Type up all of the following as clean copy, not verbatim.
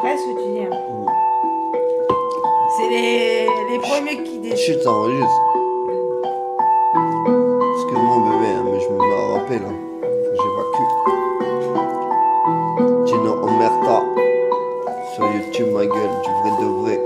vrai ce que tu dis. C'est les premiers qui décident. Chut, ça enregistre. Excuse-moi bébé, hein, mais je me mets à rapper là. Faut que j'évacue. Gino Omerta. Sur YouTube ma gueule, du vrai de vrai.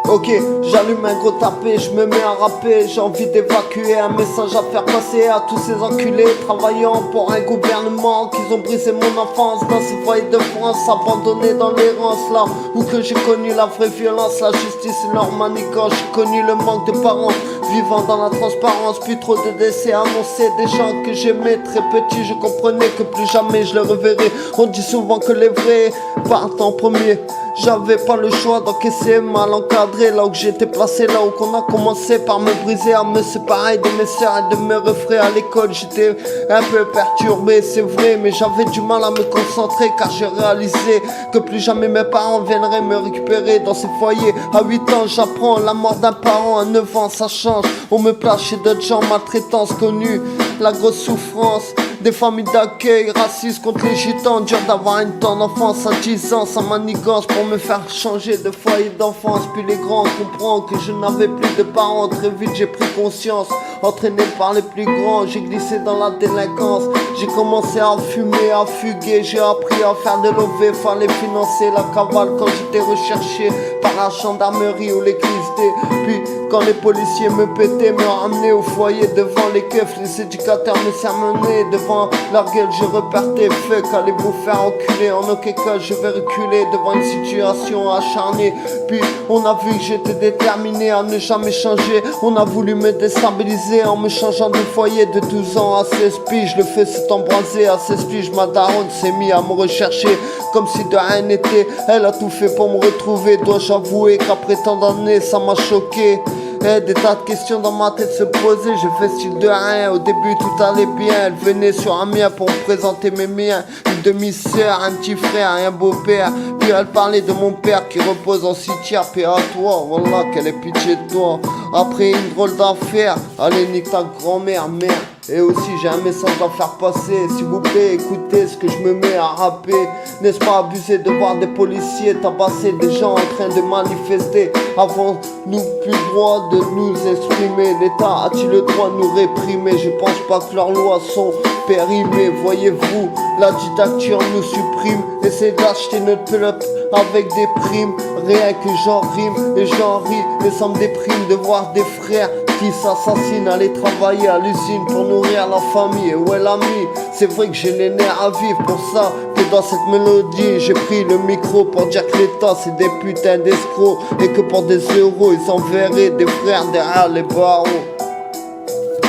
Ok, j'allume un gros tapé, je me mets à rapper. J'ai envie d'évacuer un message à faire passer à tous ces enculés travaillant pour un gouvernement qu'ils ont brisé mon enfance dans ces foyers de France, abandonnés dans l'errance. Là où que j'ai connu la vraie violence, la justice et leur manigance. J'ai connu le manque de parents vivant dans la transparence, plus trop de décès annoncés. Des gens que j'aimais très petit, je comprenais que plus jamais je les reverrai. On dit souvent que les vrais partent en premier. J'avais pas le choix d'encaisser, mal encadré là où j'étais placé, là où qu'on a commencé par me briser, à me séparer de mes sœurs et de mes refrains. À l'école j'étais un peu perturbé, c'est vrai, mais j'avais du mal à me concentrer car j'ai réalisé que plus jamais mes parents viendraient me récupérer dans ces foyers. À 8 ans j'apprends la mort d'un parent, à 9 ans ça change. On me place chez d'autres gens, maltraitance connue, la grosse souffrance. Des familles d'accueil, racistes contre les gitans. Dur d'avoir une temps d'enfance à 10 ans sans manigance pour me faire changer de foyer d'enfance. Puis les grands comprennent que je n'avais plus de parents. Très vite j'ai pris conscience, entraîné par les plus grands. J'ai glissé dans la délinquance, j'ai commencé à fumer, à fuguer. J'ai appris à faire de l'OV, fallait financer la cavale quand j'étais recherché par la gendarmerie ou l'église des. Puis quand les policiers me pétaient, me ramenaient au foyer devant les keufs. Les éducateurs me sermonnaient devant leur gueule, je repartais. Fuck, allez vous faire enculer. En aucun cas je vais reculer devant une situation acharnée. Puis on a vu que j'étais déterminé à ne jamais changer. On a voulu me déstabiliser en me changeant de foyer de 12 ans à 16 piges. Le feu s'est embrasé à 16 piges. Ma daronne s'est mise à me rechercher comme si de rien n'était. Elle a tout fait pour me retrouver. Dois-je avouer qu'après tant d'années ça m'a choqué. Des tas de questions dans ma tête se posaient. Je fais style de rien, au début tout allait bien. Elle venait sur un mien pour me présenter mes miens. Une demi-sœur, un petit frère, un beau-père. Puis elle parlait de mon père qui repose en cimetière. Paix à toi, voilà qu'elle est pitié de toi. Après une drôle d'affaire, allez nique ta grand-mère, merde. Et aussi j'ai un message à faire passer. S'il vous plaît écoutez ce que je me mets à rapper. N'est-ce pas abusé de voir des policiers tabasser des gens en train de manifester? Avons-nous plus le droit de nous exprimer? L'État a-t-il le droit de nous réprimer? Je pense pas que leurs lois sont périmées. Voyez-vous, la dictature nous supprime. Essayez d'acheter notre peuple avec des primes. Rien que j'en rime et j'en ris. Et ça me déprime de voir des frères qui s'assassinent, aller travailler à l'usine pour nourrir la famille. Et ouais l'ami, c'est vrai que j'ai les nerfs à vivre. Pour ça que dans cette mélodie j'ai pris le micro pour dire que l'État c'est des putains d'escrocs. Et que pour des euros ils enverraient des frères derrière les barreaux.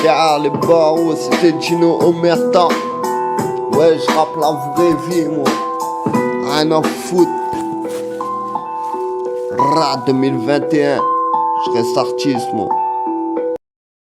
Derrière les barreaux, c'était Gino Omerta. Ouais je rappe la vraie vie moi. Rien à foutre. Rat 2021. Je reste artiste moi.